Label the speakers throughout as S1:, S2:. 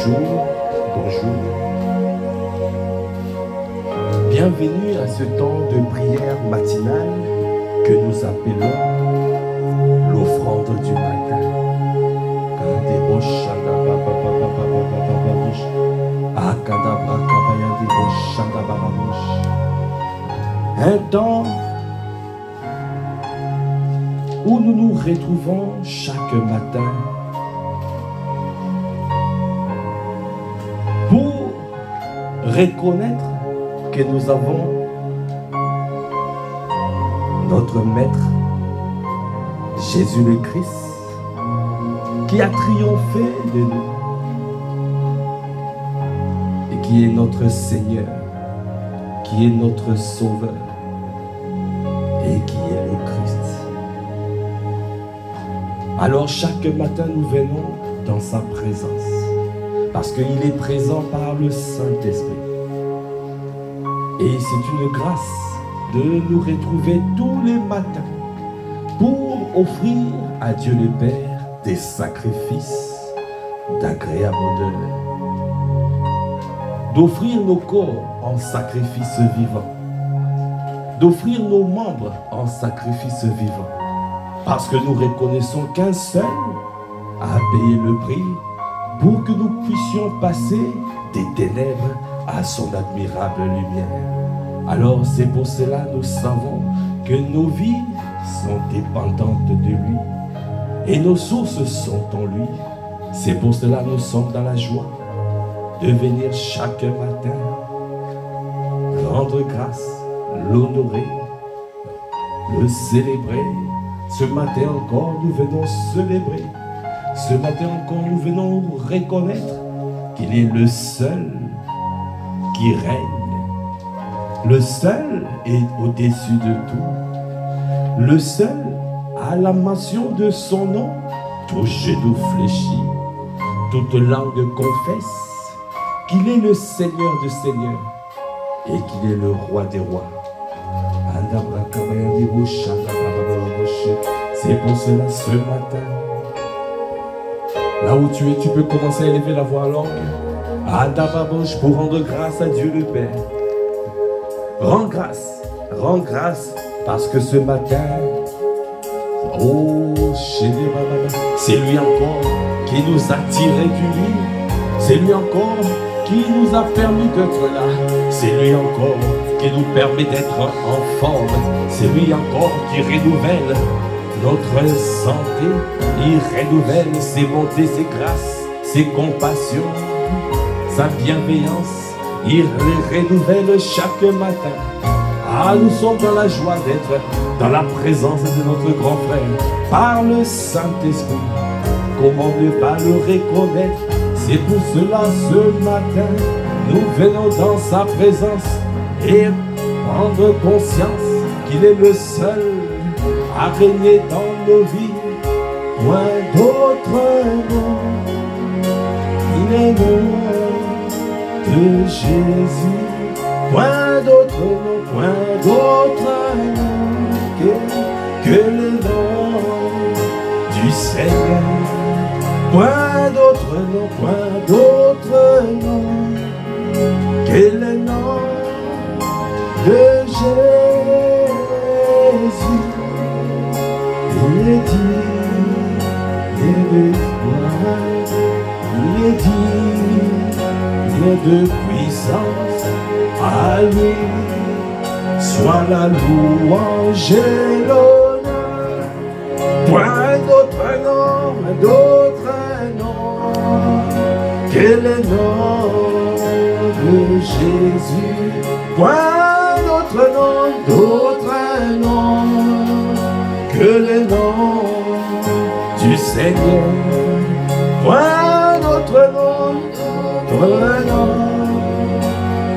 S1: Bonjour, bonjour. Bienvenue à ce temps de prière matinale que nous appelons l'offrande du matin. Un temps où nous nous retrouvons chaque matin pour reconnaître que nous avons notre Maître, Jésus le Christ, qui a triomphé de nous et qui est notre Seigneur, qui est notre Sauveur et qui est le Christ. Alors chaque matin nous venons dans sa présence parce qu'il est présent par le Saint-Esprit. Et c'est une grâce de nous retrouver tous les matins pour offrir à Dieu le Père des sacrifices d'agréable odeur. D'offrir nos corps en sacrifice vivant. D'offrir nos membres en sacrifice vivant. Parce que nous reconnaissons qu'un seul a payé le prix pour que nous puissions passer des ténèbres à son admirable lumière. Alors c'est pour cela nous savons que nos vies sont dépendantes de lui et nos sources sont en lui. C'est pour cela nous sommes dans la joie de venir chaque matin rendre grâce, l'honorer, le célébrer. Ce matin encore, nous venons célébrer. Ce matin encore, nous venons reconnaître qu'il est le seul qui règne. Le seul est au-dessus de tout. Le seul, à la mention de son nom, tout genou fléchit, toute langue confesse qu'il est le Seigneur des Seigneurs et qu'il est le Roi des Rois. C'est pour cela ce matin, là où tu es, tu peux commencer à élever la voix longue. Pour rendre grâce à Dieu le Père. Rends grâce, parce que ce matin, oh, c'est lui encore qui nous a tirés du lit. C'est lui encore qui nous a permis d'être là. C'est lui encore qui nous permet d'être en forme. C'est lui encore qui renouvelle notre santé. Il renouvelle ses bontés, ses grâces, ses compassions, sa bienveillance. Il les renouvelle chaque matin. Ah, nous sommes dans la joie d'être dans la présence de notre grand frère par le Saint-Esprit. Comment ne pas le reconnaître? C'est pour cela ce matin nous venons dans sa présence et prendre conscience qu'il est le seul à régner dans nos vies. Point d'autre nom, il est le nom de Jésus. Point d'autre nom que le nom du Seigneur. Point d'autre nom que le nom de Jésus. Il est dit, il est de puissance. À lui soit la louange et l'honneur. Point d'autre nom que le nom de Jésus. Point d'autre nom que le nom du Seigneur. Point d'autre nom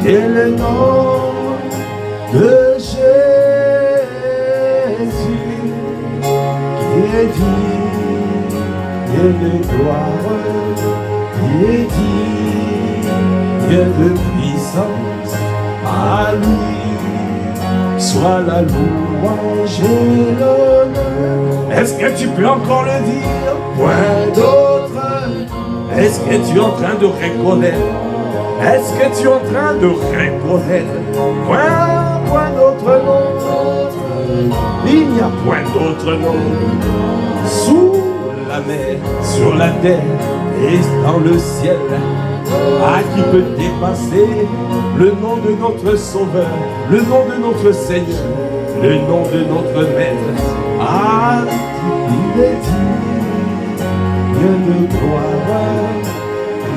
S1: que le nom de Jésus, qui est digne de gloire, qui est digne de puissance. À lui soit la louange et l'honneur. Est-ce que tu peux encore le dire? Point d'autre Est-ce que tu es en train de reconnaître? Est-ce que tu es en train de reconnaître? Point d'autre nom. Il n'y a point d'autre nom. Sous la mer, sur la terre et dans le ciel. Ah, qui peut dépasser le nom de notre Sauveur, le nom de notre Seigneur, le nom de notre Maître. Ah, il est dit, Dieu de gloire,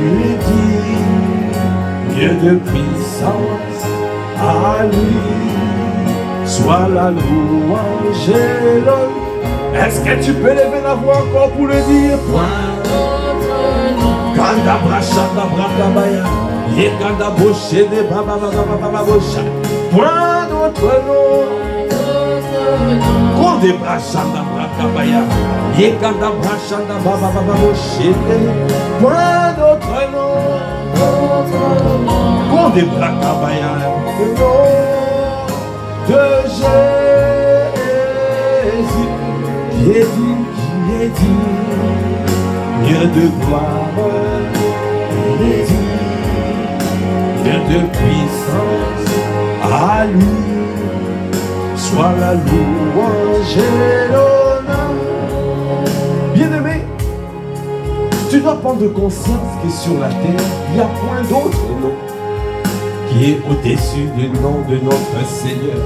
S1: il est dit, Dieu de puissance, à lui soit la louange et l'honneur. Est-ce que tu peux lever la voix encore pour le dire? Kandabra Shadabra Kabaya, Yekandabo Shede Baba Baba Bosha. Point d'autre nom. Kandabra Shadabra Kabaya, Yekandabra Shadabra Baba Boshede. Point d'autre nom. Kandabra Kabaya, le nom de Jésus, qui est dit, Dieu de gloire, il est dit, Dieu de puissance, à lui soit la louange et l'honneur. Bien-aimé, tu dois prendre conscience que sur la terre, il n'y a point d'autre nom qui est au-dessus du nom de notre Seigneur,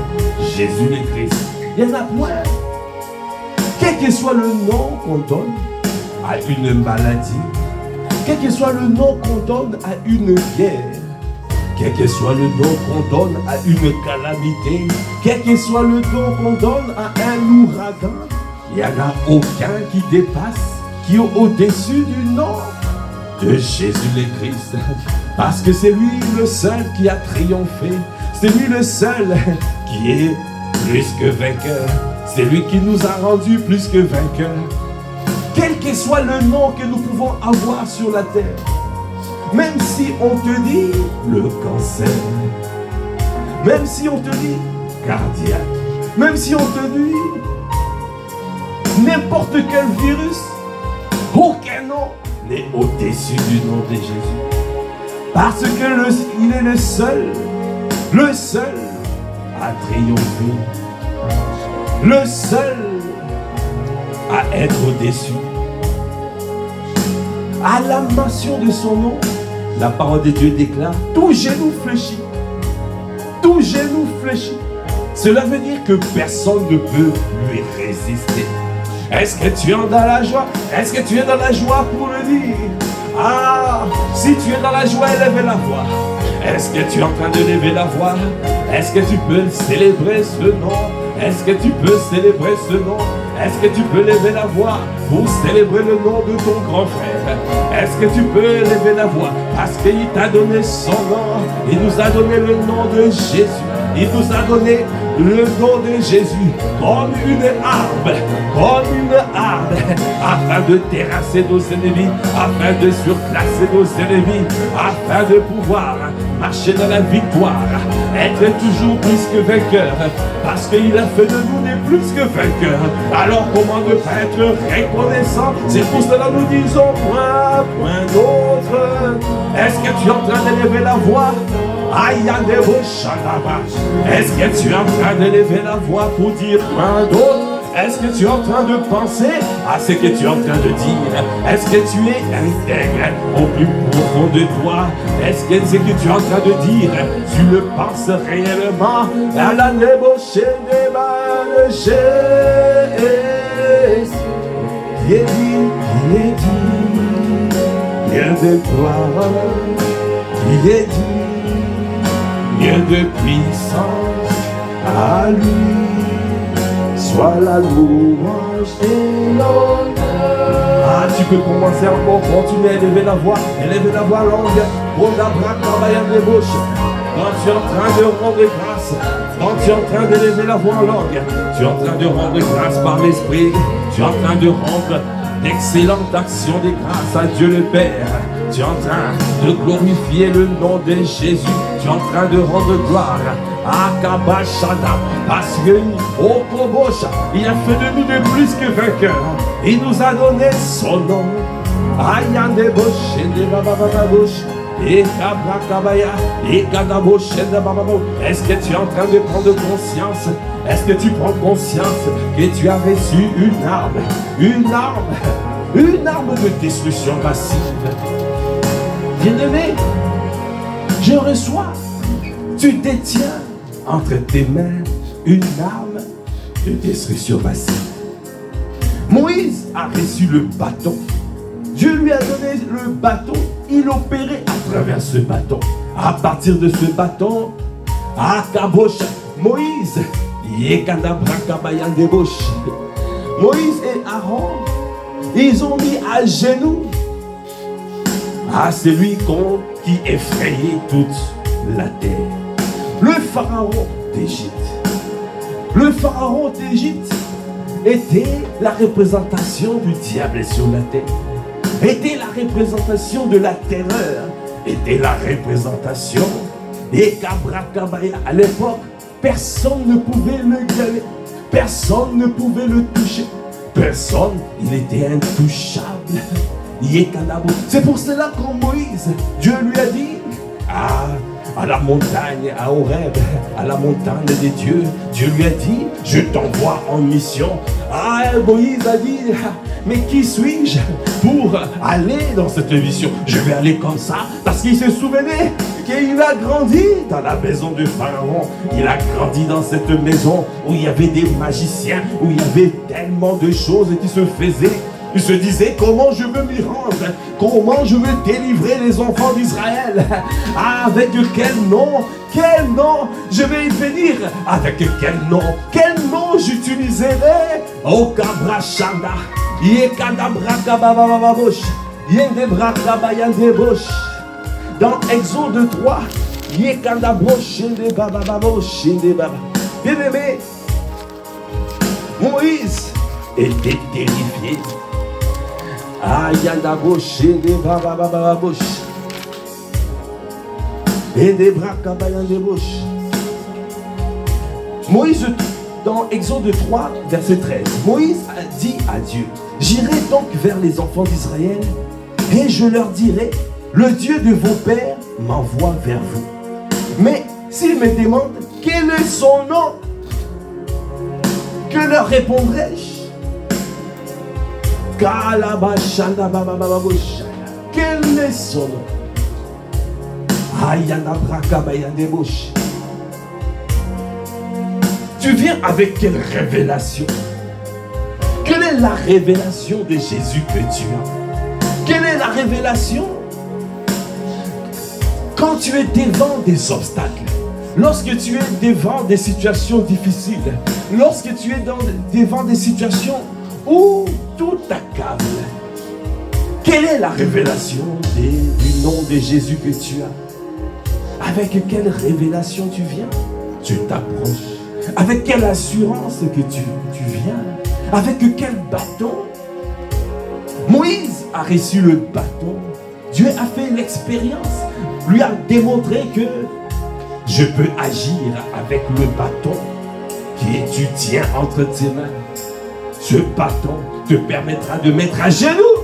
S1: Jésus le Christ. Il n'y en a point. Quel que soit le nom qu'on donne à une maladie, quel que soit le nom qu'on donne à une guerre, quel que soit le nom qu'on donne à une calamité, quel que soit le nom qu'on donne à un ouragan, il n'y en a aucun qui dépasse, qui est au-dessus du nom de Jésus le Christ. Parce que c'est lui le seul qui a triomphé, c'est lui le seul qui est plus que vainqueur, c'est lui qui nous a rendus plus que vainqueurs. Quel que soit le nom que nous pouvons avoir sur la terre, même si on te dit le cancer, même si on te dit cardiaque, même si on te dit n'importe quel virus, aucun nom n'est au-dessus du nom de Jésus. Parce que il est le seul à triompher, le seul à être au-dessus. À la mention de son nom, la parole de Dieu déclare, tout genou fléchit. Tout genou fléchit. Cela veut dire que personne ne peut lui résister. Est-ce que tu es dans la joie? Est-ce que tu es dans la joie pour le dire? Ah, si tu es dans la joie, élève la voix. Est-ce que tu es en train de lever la voix? Est-ce que tu peux célébrer ce nom? Est-ce que tu peux célébrer ce nom? Est-ce que tu peux lever la voix pour célébrer le nom de ton grand frère? Est-ce que tu peux lever la voix parce qu'il t'a donné son nom? Il nous a donné le nom de Jésus. Il nous a donné le nom de Jésus comme une arme, afin de terrasser nos ennemis, afin de surclasser nos ennemis, afin de pouvoir marcher dans la victoire, être toujours plus que vainqueur, parce qu'il a fait de nous des plus que vainqueurs. Alors comment ne pas être reconnaissant? C'est pour cela que nous disons point d'autre. Est-ce que tu es en train d'élever la voix? Est-ce que tu es en train d'élever la voix pour dire point d'autre? Est-ce que tu es en train de penser à ce que tu es en train de dire? Est-ce que tu es intègre au plus profond de toi? Est-ce que ce que tu es en train de dire, tu le penses réellement? À la débauche des balles, qui est dit, Dieu de gloire, qui est dit, Dieu de puissance, à lui soit la louange et l'honneur. Ah, tu peux commencer encore, continuer à élever la voix longue. Quand tu es en train de rendre grâce, quand tu es en train d'élever la voix en langue, tu es en train de rendre grâce par l'Esprit, tu es en train de rendre d'excellentes actions de grâce à Dieu le Père. Tu es en train de glorifier le nom de Jésus. Tu es en train de rendre gloire à Kabashada. Parce que, oh Kobosha, il a fait de nous de plus que vainqueurs. Il nous a donné son nom. Ayande boshende baba baba bosh. Et kabrakabaya. Et kadaboshende baba baba. Est-ce que tu es en train de prendre conscience? Est-ce que tu prends conscience que tu as reçu une arme de destruction massive? Bien-aimé, je reçois, tu détiens entre tes mains une arme de destruction massive. Moïse a reçu le bâton. Dieu lui a donné le bâton. Il opérait à travers ce bâton. À partir de ce bâton, Akabosh, Moïse, Moïse et Aaron, ils ont mis à genoux à celui qui effrayait toute la terre. Le pharaon d'Égypte. Le pharaon d'Égypte était la représentation du diable sur la terre. Était la représentation de la terreur. Était la représentation des Kabrakabaya. À l'époque, personne ne pouvait le galer. Personne ne pouvait le toucher. Personne, il était intouchable. C'est pour cela qu'en Moïse, Dieu lui a dit, à la montagne, à Horeb, à la montagne des dieux, Dieu lui a dit, je t'envoie en mission. Moïse a dit, mais qui suis-je pour aller dans cette mission? Je vais aller comme ça, parce qu'il se souvenait qu'il a grandi dans la maison de Pharaon. Il a grandi dans cette maison où il y avait des magiciens, où il y avait tellement de choses qui se faisaient. Il se disait, comment je veux m'y rendre? Comment je veux délivrer les enfants d'Israël? Avec quel nom? Quel nom je vais y venir? Avec quel nom? Quel nom j'utiliserai? Oh Kabrashanda, Yekadabrakababababosh, Yendebrakabayandebosh. Dans Exode 3, Yekadabosh, Yendebabababosh, Yendebaba. Bien-aimé, Moïse était terrifié. Ayandabosh, Yendebabababosh. Moïse, dans Exode 3, verset 13, Moïse a dit à Dieu, j'irai donc vers les enfants d'Israël et je leur dirai, le Dieu de vos pères m'envoie vers vous. Mais s'ils me demandent quel est son nom, que leur répondrai-je? Quel est son nom? Tu viens avec quelle révélation? Quelle est la révélation de Jésus que tu as? Quelle est la révélation quand tu es devant des obstacles? Lorsque tu es devant des situations difficiles, lorsque tu es devant des situations où tout t'accable, quelle est la révélation du nom de Jésus que tu as? Avec quelle révélation tu viens? Tu t'approches. Avec quelle assurance que tu viens? Avec quel bâton? Moïse a reçu le bâton. Dieu a fait l'expérience. Lui a démontré que je peux agir avec le bâton que tu tiens entre tes mains. Ce bâton te permettra de mettre à genoux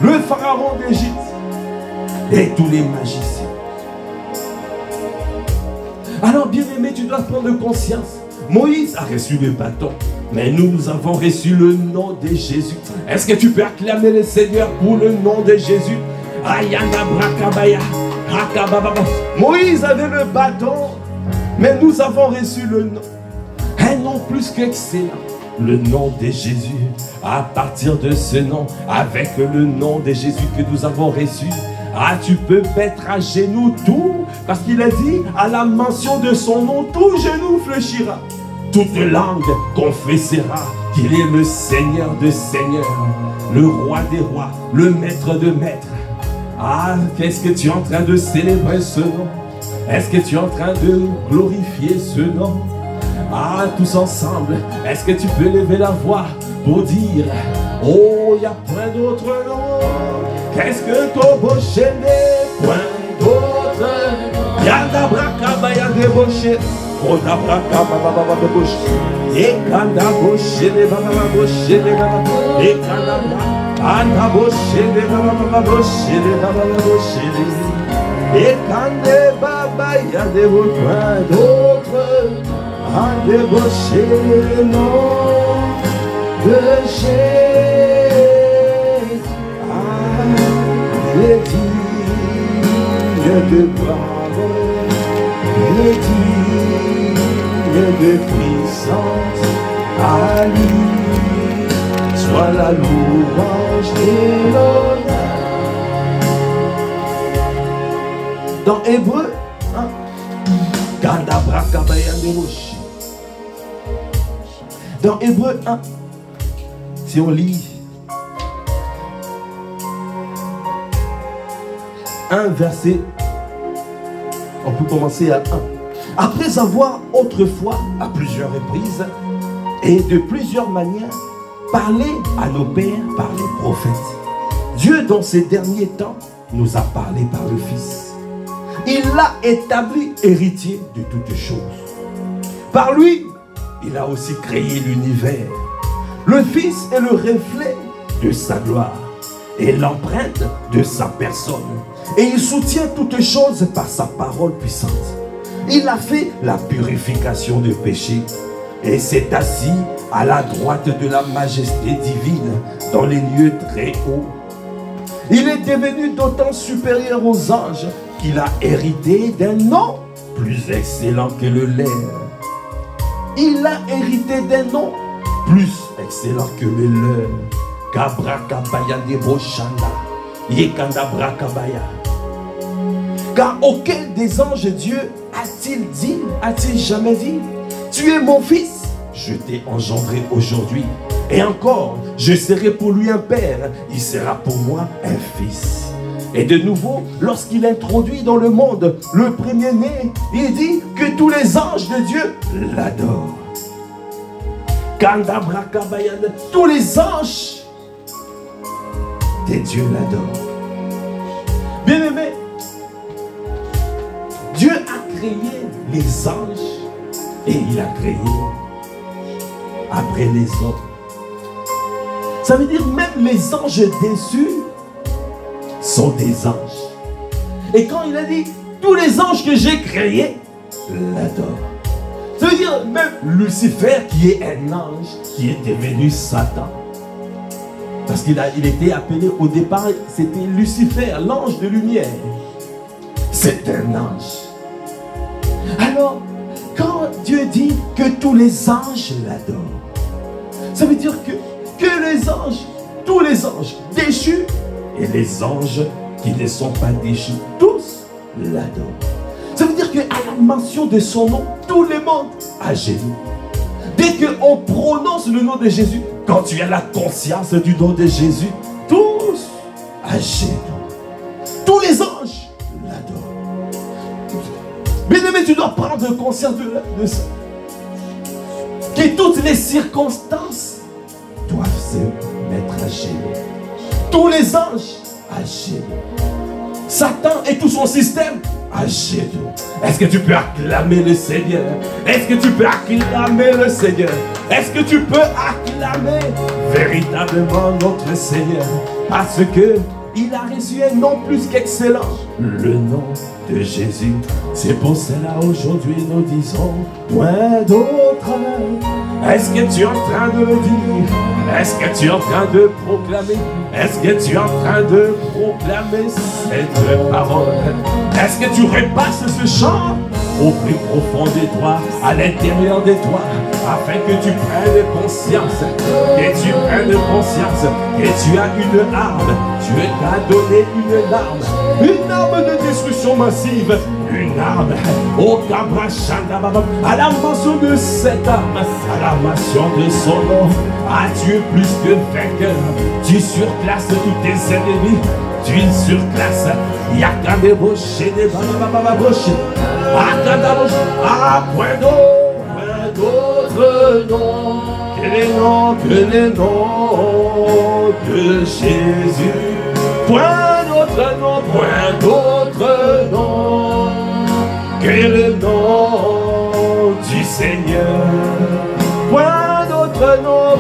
S1: le pharaon d'Égypte et tous les magiciens. Alors bien-aimé, tu dois prendre conscience. Moïse a reçu le bâton, mais nous avons reçu le nom de Jésus. Est-ce que tu peux acclamer le Seigneur pour le nom de Jésus? Ayanda Brakabaya, Rakababa. Moïse avait le bâton, mais nous avons reçu le nom. Un nom plus qu'excellent. Le nom de Jésus. À partir de ce nom, avec le nom de Jésus que nous avons reçu, tu peux mettre à genoux tout, parce qu'il a dit, à la mention de son nom, tout genou fléchira. Toute langue confessera qu'il est le Seigneur des seigneurs, le roi des rois, le maître de maîtres. Qu'est-ce que tu es en train de célébrer ce nom? Est-ce que tu es en train de glorifier ce nom? Tous ensemble, est-ce que tu peux lever la voix pour dire, oh, il y a plein d'autres noms. Qu'est-ce que Tobochene, point d'autres. Yanda Brakaba, Yanda Boche, Oda Brakaba, Baba Boche, Ekanda Boche, Baba Boche, Ekanda Brakaba. Et quand des baba, il y a des point d'autres à débaucher le nom de Jésus. Les dignes de gloire, les dignes de puissance, à lui soit la louange et l'honneur. Dans Hébreu, dans Hébreu 1, si on lit un verset, on peut commencer à 1. Après avoir autrefois, à plusieurs reprises et de plusieurs manières, parlé à nos pères par les prophètes, Dieu dans ces derniers temps nous a parlé par le Fils. Il l'a établi héritier de toutes choses. Par lui, il a aussi créé l'univers. Le Fils est le reflet de sa gloire et l'empreinte de sa personne. Et il soutient toutes choses par sa parole puissante. Il a fait la purification des péchés et s'est assis à la droite de la majesté divine dans les lieux très hauts. Il est devenu d'autant supérieur aux anges qu'il a hérité d'un nom plus excellent que le leur. Il a hérité d'un nom plus excellent que le leur. Kabrakabaya deboshanda, yekandabrakabaya. Car auquel des anges Dieu a-t-il dit, a-t-il jamais dit, tu es mon fils, je t'ai engendré aujourd'hui. Et encore, je serai pour lui un père, il sera pour moi un fils. Et de nouveau, lorsqu'il introduit dans le monde le premier-né, il dit que tous les anges de Dieu l'adorent. Tous les anges de Dieu l'adorent. Bien-aimé, Dieu a créé les anges et il a créé après les hommes. Ça veut dire même les anges déçus sont des anges. Et quand il a dit tous les anges que j'ai créés l'adorent. Ça veut dire même Lucifer qui est un ange qui est devenu Satan. Parce qu'il était appelé au départ, c'était Lucifer, l'ange de lumière. C'est un ange. Alors, quand Dieu dit que tous les anges l'adorent, ça veut dire que les anges, tous les anges déchus et les anges qui ne sont pas déchus, tous l'adorent. Ça veut dire qu'à la mention de son nom, tout le monde a genoux. Dès qu'on prononce le nom de Jésus, quand tu as la conscience du nom de Jésus, tous à genoux. Tous les anges l'adorent. Bien-aimé, tu dois prendre conscience de ça. Que toutes les circonstances doivent se mettre à genoux. Tous les anges à genoux. Satan et tout son système à genoux. Est-ce que tu peux acclamer le Seigneur? Est-ce que tu peux acclamer le Seigneur? Est-ce que tu peux acclamer véritablement notre Seigneur? Parce que il a reçu un nom plus qu'excellent, le nom de Jésus. C'est pour cela aujourd'hui nous disons point d'autre. Est-ce que tu es en train de le dire? Est-ce que tu es en train de proclamer? Est-ce que tu es en train de proclamer cette parole? Est-ce que tu repasses ce chant au plus profond de toi, à l'intérieur de toi, afin que tu prennes conscience, que tu prennes conscience que tu as une arme? Dieu t'a donné une arme de destruction massive, une arme au Kabrachanda. À la mention de cette arme, à la mention de son nom, à Dieu plus que vainqueur, tu surclasses tous tes ennemis. Tu surclasses. Yakadeboché, bababababoshe. Ah, point d'autre nom que les noms de Jésus. Point d'autre nom que le nom du Seigneur. Point d'autre nom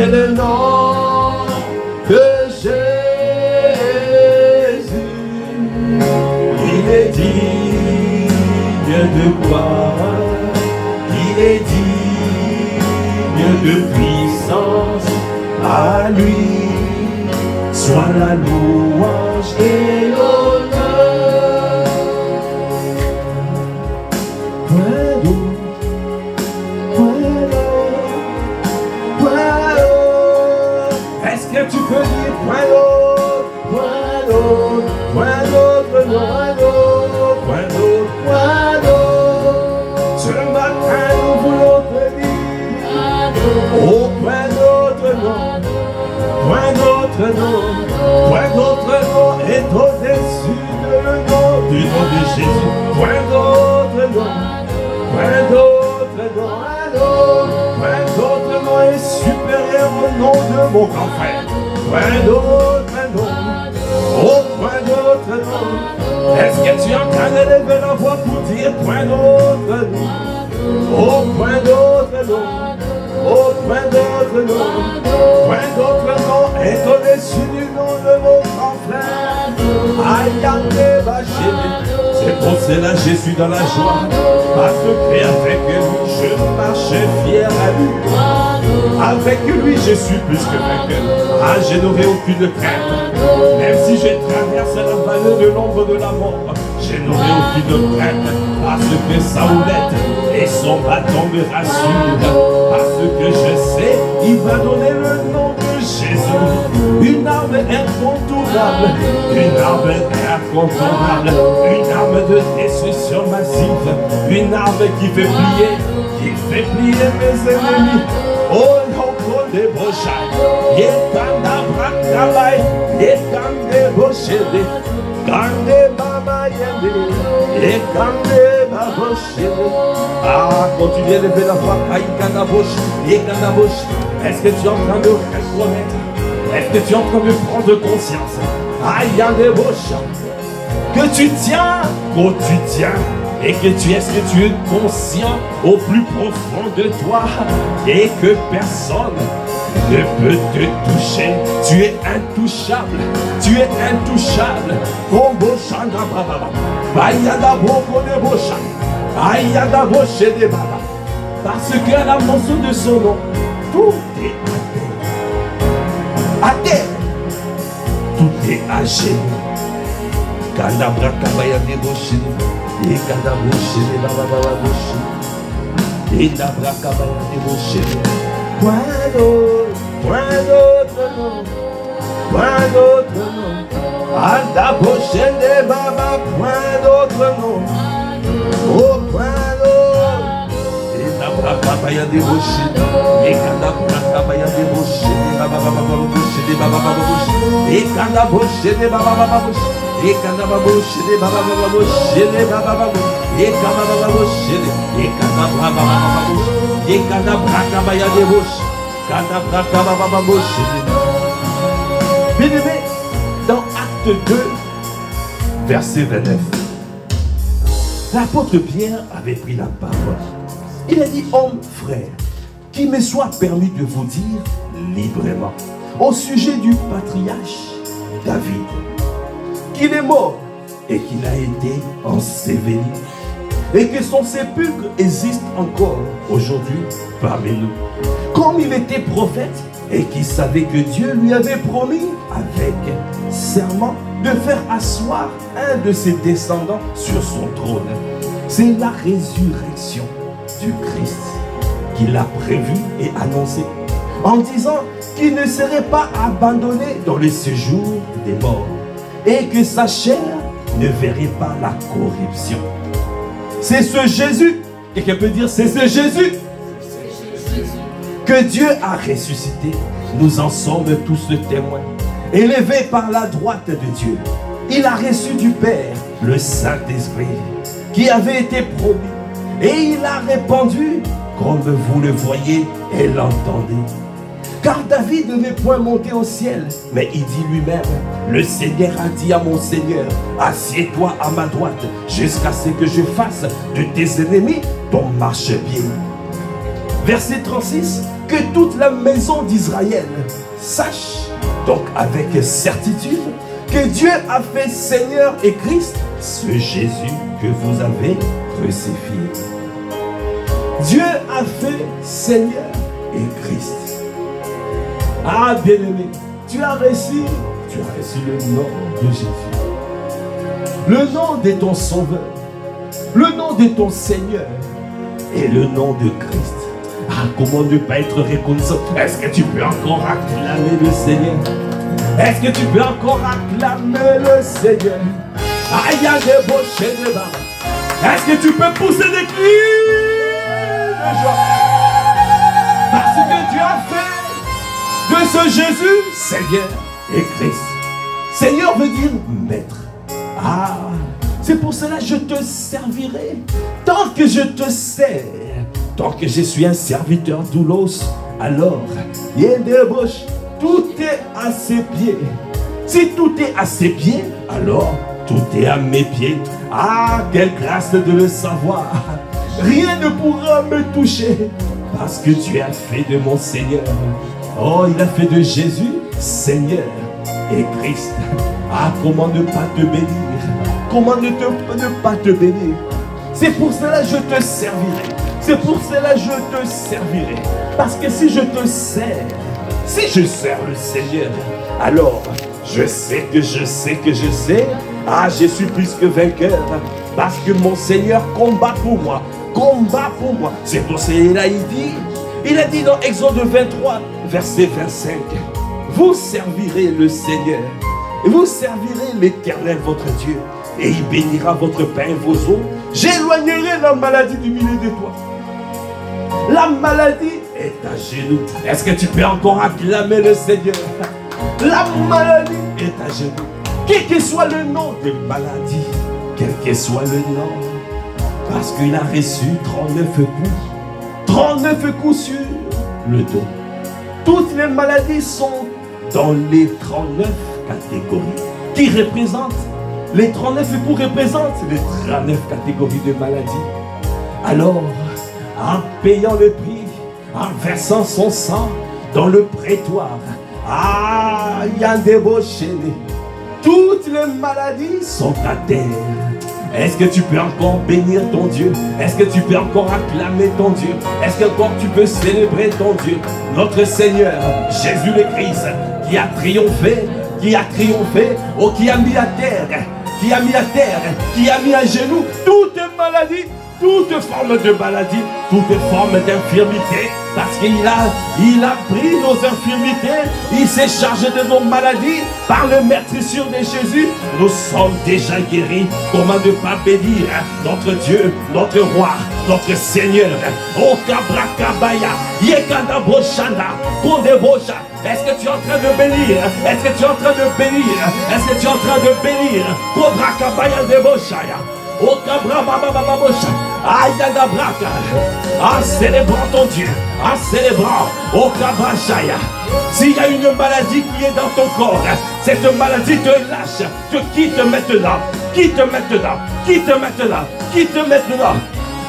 S1: c'est le nom de Jésus. Il est digne de gloire, il est digne de puissance. À lui soit la louange et l'honneur. Point d'autre, point d'autre. Est-ce que tu peux dire point d'autre, point d'autre, point d'autre, point d'autre, point d'autre, point d'autre. Ce matin nous voulons te dire, oh point d'autre non. Point d'autre nom, point d'autre nom est au-dessus de le nom du nom de Jésus. Point d'autre nom, point d'autre nom, point d'autre nom est supérieur au nom de mon grand frère. Point d'autre nom, oh point d'autre nom. Est-ce que tu es en train d'élever la voix pour dire point d'autre nom? Oh point d'autre nom. Oh, point d'autre nom, point d'autre nom est au-dessus du nom de mon grand frère. C'est pour cela que je suis dans la joie, parce que avec lui je marche fier à lui. Avec lui je suis plus que vainqueur. Ah, je n'aurai aucune crainte, même si je traverse la vallée de l'ombre de la mort. Je n'aurai aucune crainte, parce que Saoulette et son bâton me rassurent. Parce que je sais, il va donner le nom de Jésus. Une arme incontournable, une arme incontournable, une arme de destruction massive, une arme qui fait plier mes ennemis. Oh, l'oncle des brochailles, yekanda brakabai, yekande bochede, kande baba yende, yekande babochede. Ah, continuez de lever la voix, yekanda boch, yekanda boch. Est-ce que tu es en train de reconnaître? Est-ce que tu es en train de prendre conscience? Aïe, des boch, que tu tiens, et que est-ce que tu es conscient au plus profond de toi et que personne ne peut te toucher. Tu es intouchable, tu es intouchable. Parce qu'à la mention de son nom, tout est à terre. Tout est à genoux. Kadabra kabaya deboshi, et kadaboshi, et babababoshi, et dabra kabaya deboshi. Point d'autre nom, point d'autre nom. Adaboshi de baba, point d'autre nom. Oh, point d'autre. Et dabra kabaya deboshi, et kadabra kabaya deboshi, et babababoshi, et babababoshi, et kadaboshi de babababoshi. Et kanababoshi de babababoshi de babababoshi, et kanababoshi et kanabababoshi, et kanabraka de boshi, kanabraka babababoshi. Bien-aimé, dans Acte 2, verset 29, l'apôtre Pierre avait pris la parole. Il a dit: homme, frère, qu'il me soit permis de vous dire librement au sujet du patriarche David, qu'il est mort et qu'il a été enseveli et que son sépulcre existe encore aujourd'hui parmi nous. Comme il était prophète et qu'il savait que Dieu lui avait promis avec serment de faire asseoir un de ses descendants sur son trône. C'est la résurrection du Christ qu'il a prévu et annoncé en disant qu'il ne serait pas abandonné dans le séjour des morts et que sa chair ne verrait pas la corruption. C'est ce Jésus, quelqu'un peut dire c'est ce Jésus que Dieu a ressuscité. Nous en sommes tous témoins. Élevé par la droite de Dieu, il a reçu du Père le Saint-Esprit qui avait été promis et il a répandu comme vous le voyez et l'entendez. Car David ne veut point monter au ciel, mais il dit lui-même: le Seigneur a dit à mon Seigneur, assieds-toi à ma droite, jusqu'à ce que je fasse de tes ennemis ton marchepied. Verset 36, que toute la maison d'Israël sache, donc avec certitude, que Dieu a fait Seigneur et Christ ce Jésus que vous avez crucifié. Dieu a fait Seigneur et Christ. Ah, bien-aimé, tu as reçu le nom de Jésus. Le nom de ton Sauveur, le nom de ton Seigneur et le nom de Christ. Ah, comment ne pas être reconnaissant? Est-ce que tu peux encore acclamer le Seigneur? Est-ce que tu peux encore acclamer le Seigneur? Aïe, il y a des beaux chaînes là. Est-ce que tu peux pousser des cris de joie? Parce que Dieu a fait de ce Jésus Seigneur et Christ. Seigneur veut dire maître. Ah, c'est pour cela que je te servirai. Tant que je te sers, tant que je suis un serviteur doulos, alors il y a des bouches. Tout est à ses pieds. Si tout est à ses pieds, alors tout est à mes pieds. Ah, quelle grâce de le savoir. Rien ne pourra me toucher parce que tu as fait de mon Seigneur. Oh, il a fait de Jésus Seigneur et Christ. Ah, comment ne pas te bénir? Comment ne pas te bénir? C'est pour cela que je te servirai. C'est pour cela que je te servirai. Parce que si je te sers, si je sers le Seigneur, alors je sais, ah, je suis plus que vainqueur. Parce que mon Seigneur combat pour moi. Combat pour moi. C'est pour cela il a dit dans Exode 23, verset 25, vous servirez le Seigneur, et vous servirez l'Éternel votre Dieu, et il bénira votre pain et vos eaux. J'éloignerai la maladie du milieu de toi. La maladie est à genoux. Est-ce que tu peux encore acclamer le Seigneur? La maladie est à genoux. Quel que soit le nom de maladie, quel que soit le nom, parce qu'il a reçu 39 coups. 39 coups sur le dos. Toutes les maladies sont dans les 39 catégories qui représentent, les 39 coups représentent les 39 catégories de maladies. Alors, en payant le prix, en versant son sang dans le prétoire, ah, il y a des beaux chaînés. Toutes les maladies sont à terre. Est-ce que tu peux encore bénir ton Dieu? Est-ce que tu peux encore acclamer ton Dieu? Est-ce que encore tu peux célébrer ton Dieu? Notre Seigneur, Jésus le Christ, qui a triomphé, oh, qui a mis à terre, qui a mis à genoux toutes maladies, toute forme de maladie, toute forme d'infirmité, parce qu'il a pris nos infirmités, il s'est chargé de nos maladies, par le meurtrissure de Jésus, nous sommes déjà guéris. Comment ne pas bénir notre Dieu, notre roi, notre Seigneur? Oh Kabrakabaya, Yekadaboshana, Kondebosha. Est-ce que tu es en train de bénir? Est-ce que tu es en train de bénir? Est-ce que tu es en train de bénir? Kobrakabaya Deboshaya. Oh Kabrababababosha. Ayadabraka. En célébrant ton Dieu, en célébrant, oh Kabrashaya. S'il y a une maladie qui est dans ton corps, cette maladie te lâche, te quitte maintenant, quitte maintenant, quitte maintenant, quitte maintenant.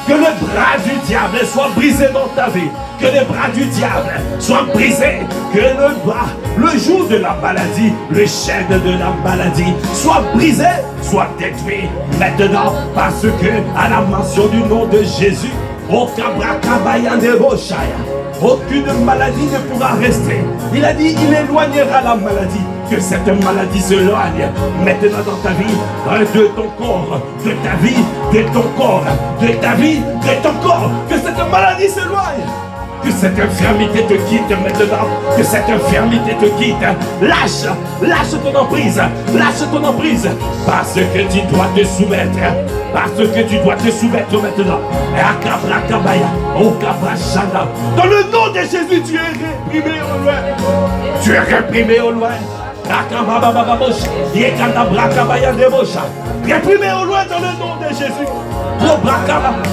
S1: Que le bras du diable soit brisé dans ta vie. Que les bras du diable soient brisés. Que le joug de la maladie, le chaîne de la maladie soit brisé, soit détruit maintenant. Parce que à la mention du nom de Jésus, aucune maladie ne pourra rester. Il a dit, il éloignera la maladie. Que cette maladie s'éloigne maintenant dans ta vie, de ton corps, de ta vie, de ton corps, de ta vie, de ton corps. Que cette maladie s'éloigne. Que cette infirmité te quitte maintenant. Que cette infirmité te quitte. Lâche, lâche ton emprise. Lâche ton emprise. Parce que tu dois te soumettre. Parce que tu dois te soumettre maintenant. Et à Kabrakabaya, au Kabrashana. Dans le nom de Jésus, tu es réprimé au loin. Tu es réprimé au loin. Réprimé au loin dans le nom de Jésus.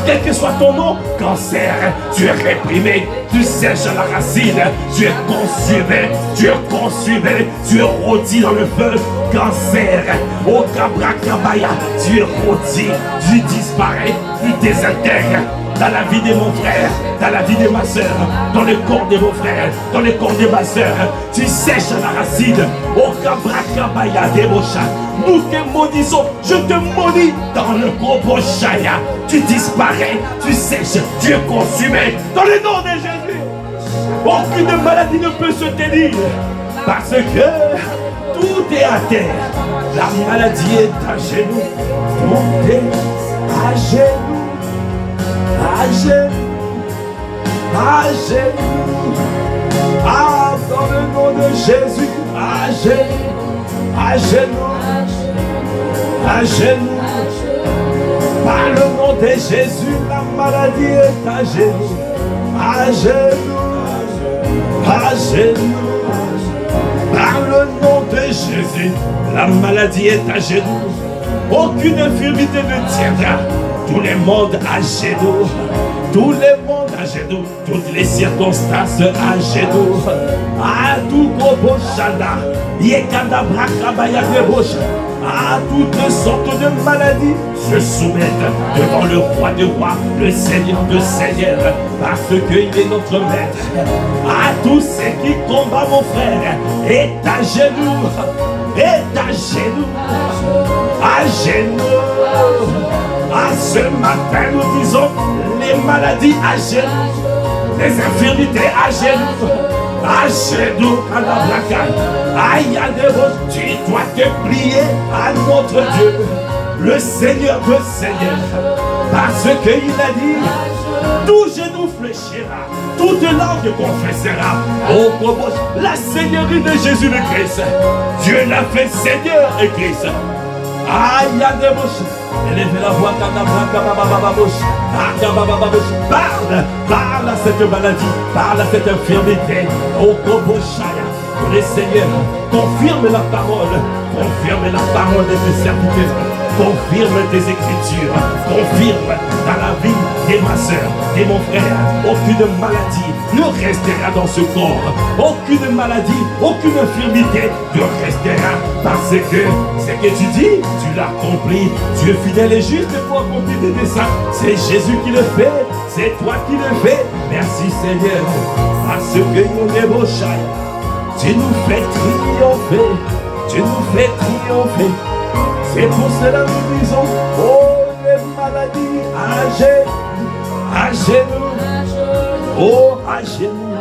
S1: Quel que soit ton nom, cancer, tu es réprimé, tu sèches à la racine, tu es consumé, tu es consumé, tu es rôti dans le feu. Cancer, au Kabrakabaya, tu es rôti, tu disparais, tu désintègres. dans la vie de mon frère, dans la vie de ma soeur, dans le corps de mon frère, dans le corps de ma soeur. Tu sèches la racine. Au Kabrakabaya Debosha. Nous te maudissons. Je te maudis dans le Koboshaya. Tu disparais, tu sèches, tu es consumé. Dans le nom de Jésus. Aucune maladie ne peut se tenir. Parce que tout est à terre. La maladie est à genoux. Tout est à genoux. À genoux. À genoux. Ah, dans le nom de Jésus. À genoux. À genoux. À genoux. Par le nom de Jésus, la maladie est à genoux. À genoux. À genoux. Par le nom de Jésus, la maladie est à genoux. Aucune infirmité ne tiendra. Tout le monde à genoux. Tout le monde à genoux. Toutes les circonstances à genoux. À tout gros chanda. Yekanda brakabaya debosha. À toutes sortes de maladies se soumettent devant le roi des rois, le Seigneur de seigneurs, parce qu'il est notre maître. À tous ceux qui combattent mon frère, est à genoux, est à genoux, à genoux. À ce matin, nous disons les maladies à genoux, les infirmités à genoux. À genoux, à la braquage. Aïe, tu dois te plier à notre Dieu, le Seigneur de Seigneurs. Parce qu'il a dit, tout genou fléchira, toute langue confessera la Seigneurie de Jésus le Christ. Dieu l'a fait Seigneur et Christ. Aïe, élevez la voix, parle à cette maladie, parle à cette infirmité. Au Koboshaya, que le Seigneur confirme la parole de tes serviteurs, confirme tes écritures, confirme dans la vie de ma soeur, de mon frère. Aucune maladie ne restera dans ce corps, aucune maladie, aucune infirmité ne restera, parce que ce que tu dis, tu l'as accompli. Tu es fidèle et juste pour accomplir tes desseins. C'est Jésus qui le fait, c'est toi qui le fais. Merci Seigneur, parce que nous est beau chai. Tu nous fais triompher, tu nous fais triompher. C'est pour cela que nous disons, oh les maladies à genoux, oh à genoux,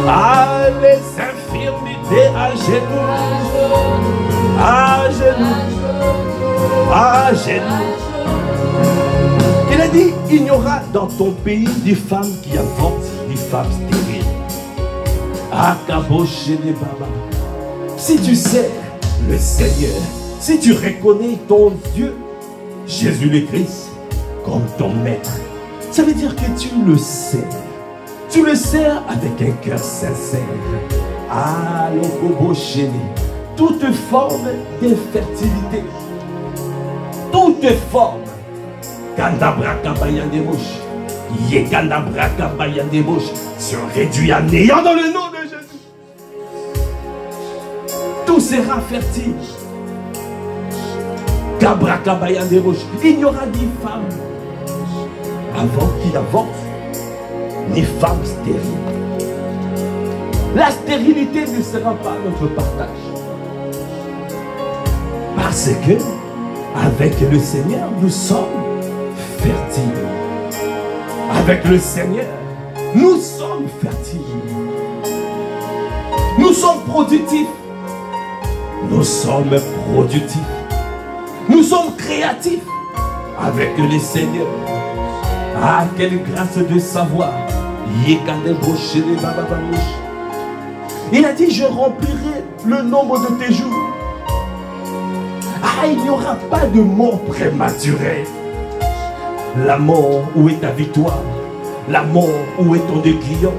S1: ah les infirmités à genoux, à genoux, à genoux. Il a dit, il n'y aura dans ton pays des femmes qui avortent, des femmes stériles. Akaboché les babas. Si tu sais le Seigneur, si tu reconnais ton Dieu, Jésus le Christ, comme ton maître, ça veut dire que tu le sais. Tu le sers avec un cœur sincère. Ah, l'okoboché, toute forme d'infertilité, toute forme, se réduit à néant dans le nom de Jésus. Tout sera fertile. Il n'y aura ni femme qui avorte, ni femme stérile. La stérilité ne sera pas notre partage. Parce que, avec le Seigneur, nous sommes fertiles. Avec le Seigneur, nous sommes fertiles. Nous sommes productifs. Nous sommes productifs. Nous sommes créatifs avec le Seigneur. Ah, quelle grâce de savoir. Il a dit, je remplirai le nombre de tes jours. Ah, il n'y aura pas de mort prématurée. La mort, où est ta victoire? La mort, où est ton déclion?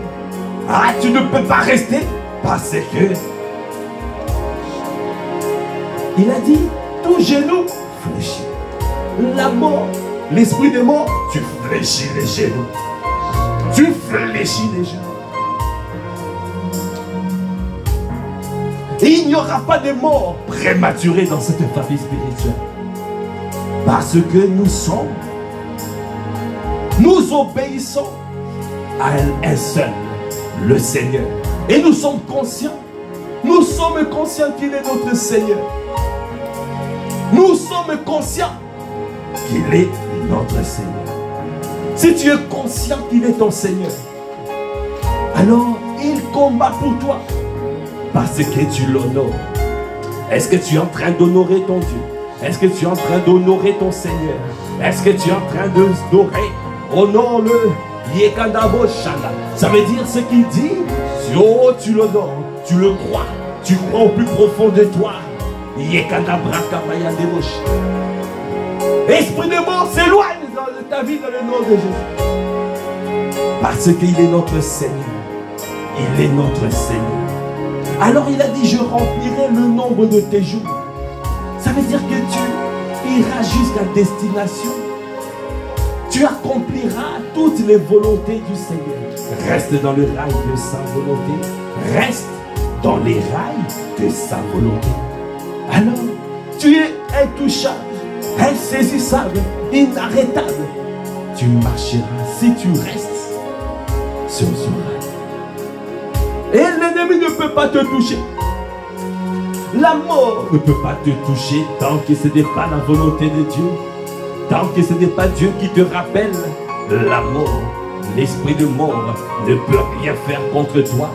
S1: Ah, tu ne peux pas rester parce que il a dit, tout genou fléchit. La mort, l'esprit de mort, tu fléchis les genoux. Tu fléchis les genoux. Et il n'y aura pas de mort prématurée dans cette famille spirituelle. Parce que nous sommes Nous obéissons à un seul, le Seigneur. Et nous sommes conscients qu'il est notre Seigneur. Nous sommes conscients qu'il est notre Seigneur. Si tu es conscient qu'il est ton Seigneur, alors il combat pour toi parce que tu l'honores. Est-ce que tu es en train d'honorer ton Dieu? Est-ce que tu es en train d'honorer ton Seigneur? Est-ce que tu es en train d'honorer? Honore-le. Ça veut dire ce qu'il dit. Oh, tu l'honores, tu le crois, tu crois au plus profond de toi. Esprit de mort, s'éloigne de ta vie dans le nom de Jésus. Parce qu'il est notre Seigneur. Il est notre Seigneur. Alors il a dit, je remplirai le nombre de tes jours. Ça veut dire que tu iras jusqu'à destination. Tu accompliras toutes les volontés du Seigneur. Reste dans le rail de sa volonté. Reste dans les rails de sa volonté. Alors, tu es intouchable, insaisissable, inarrêtable. Tu marcheras si tu restes sur ce rail. Et l'ennemi ne peut pas te toucher. La mort ne peut pas te toucher tant que ce n'est pas la volonté de Dieu. Tant que ce n'est pas Dieu qui te rappelle la mort. L'esprit de mort ne peut rien faire contre toi.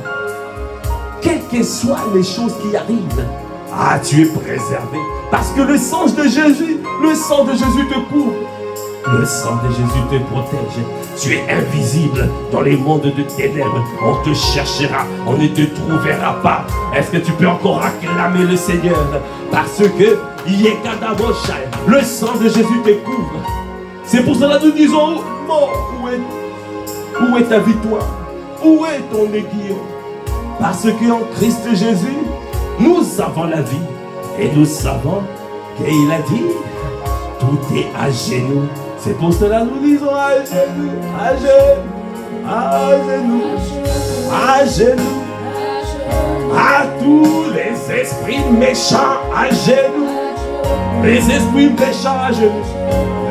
S1: Quelles que soient les choses qui arrivent, tu es préservé. Parce que le sang de Jésus te couvre. Le sang de Jésus te protège. Tu es invisible dans les mondes de ténèbres. On te cherchera, on ne te trouvera pas. Est-ce que tu peux encore acclamer le Seigneur? Parce que le sang de Jésus te couvre. C'est pour cela que nous disons, mort, où est ta victoire? Où est ton aiguillon? Parce qu'en Christ Jésus, nous avons la vie. Et nous savons qu'il a dit, tout est à genoux. C'est pour cela que nous disons à genoux, à genoux, à genoux, à genoux. À tous les esprits méchants à genoux. Les esprits méchants à genoux.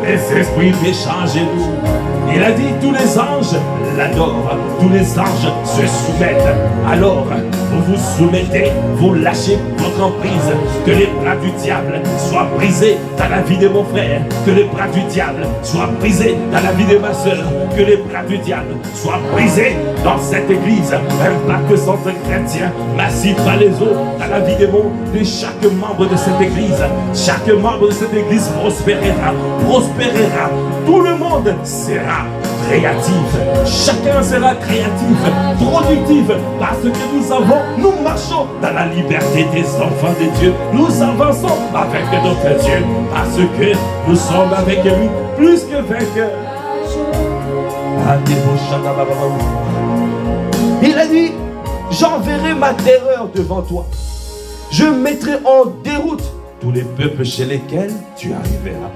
S1: Les esprits méchants à genoux. Il a dit, tous les anges l'adorent, tous les anges se soumettent. Alors, vous vous soumettez, vous lâchez votre emprise. Que les bras du diable soient brisés dans la vie de mon frère. Que les bras du diable soient brisés dans la vie de ma soeur. Que les bras du diable soient brisés dans cette église. Un pacte sans chrétien massif par les autres dans la vie de chaque membre de cette église. Chaque membre de cette église prospérera. Prospérera. Tout le monde sera créatif. Chacun sera créatif, productif, parce que nous marchons dans la liberté des enfants de Dieu. Nous avançons avec notre Dieu, parce que nous sommes avec lui plus que vainqueurs. Il a dit, j'enverrai ma terreur devant toi. Je mettrai en déroute tous les peuples chez lesquels tu arriveras.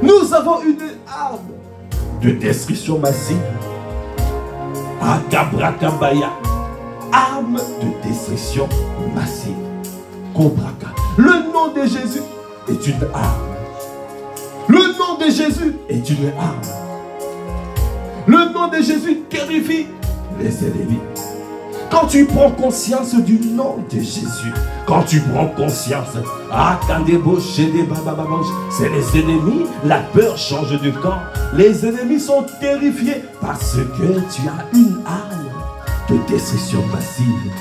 S1: Nous avons une arme de destruction massive. Akabrakabaya. Arme de destruction massive. Kobraka. Le nom de Jésus est une arme. Le nom de Jésus est une arme. Le nom de Jésus terrifie les ennemis. Quand tu prends conscience du nom de Jésus, quand tu prends conscience, c'est les ennemis, la peur change de camp. Les ennemis sont terrifiés parce que tu as une arme de destruction massive.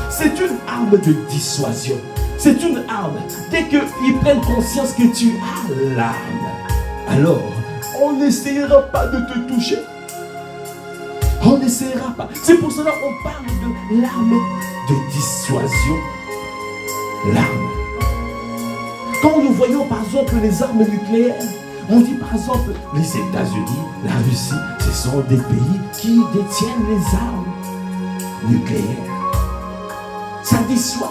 S1: C'est une arme de dissuasion. C'est une arme. Dès qu'ils prennent conscience que tu as l'arme, alors on n'essayera pas de te toucher. On n'essayera pas. C'est pour cela qu'on parle de l'arme de dissuasion. L'arme. Quand nous voyons par exemple les armes nucléaires, on dit par exemple les États-Unis, la Russie, ce sont des pays qui détiennent les armes nucléaires. Ça dissuade.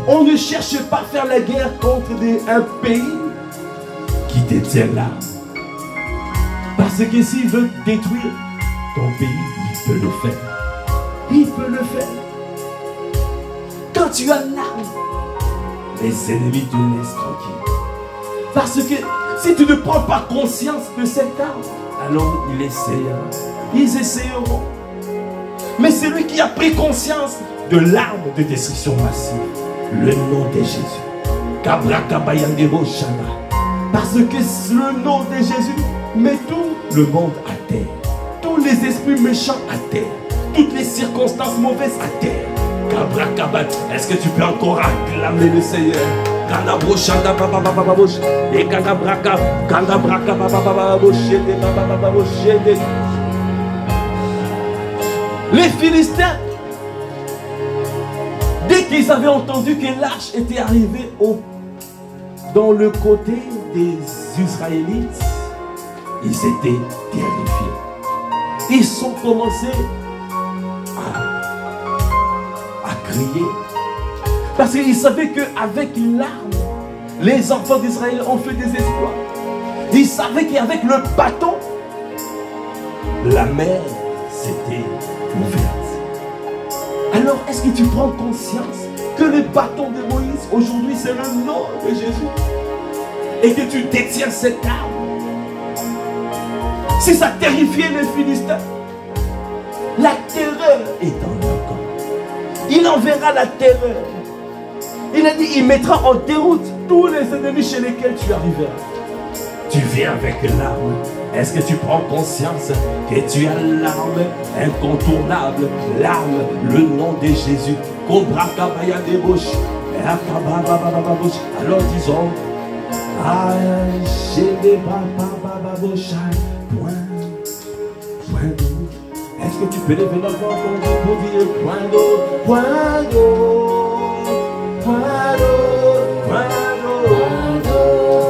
S1: On ne cherche pas à faire la guerre contre un pays qui détient l'arme. Parce que s'il veut détruire ton pays, il peut le faire. Il peut le faire. Quand tu as l'arme, les ennemis te laissent tranquille. Parce que si tu ne prends pas conscience de cette arme, alors ils essayeront. Mais celui qui a pris conscience de l'arme de destruction massive, le nom de Jésus, parce que le nom de Jésus met tout le monde à terre, tous les esprits méchants à terre, toutes les circonstances mauvaises à terre. Est-ce que tu peux encore acclamer le Seigneur? Les Philistins, dès qu'ils avaient entendu que l'arche était arrivée dans le côté des Israélites, ils étaient terrifiés. Ils ont commencé à crier. Parce qu'ils savaient qu'avec l'arme, les enfants d'Israël ont fait des exploits. Ils savaient qu'avec le bâton, la mer s'était ouverte. Alors, est-ce que tu prends conscience que le bâton de Moïse, aujourd'hui, c'est le nom de Jésus? Et que tu détiens cette arme? Si ça terrifiait les Philistins, la terreur est dans leur corps. Il enverra la terreur. Il a dit, il mettra en déroute tous les ennemis chez lesquels tu arriveras. Tu viens avec l'arme. Est-ce que tu prends conscience que tu as l'arme incontournable, l'arme, le nom de Jésus? Alors disons, point d'eau. Est-ce que tu peux lever la voix pour dire point d'eau, point d'eau, point d'eau, point d'eau?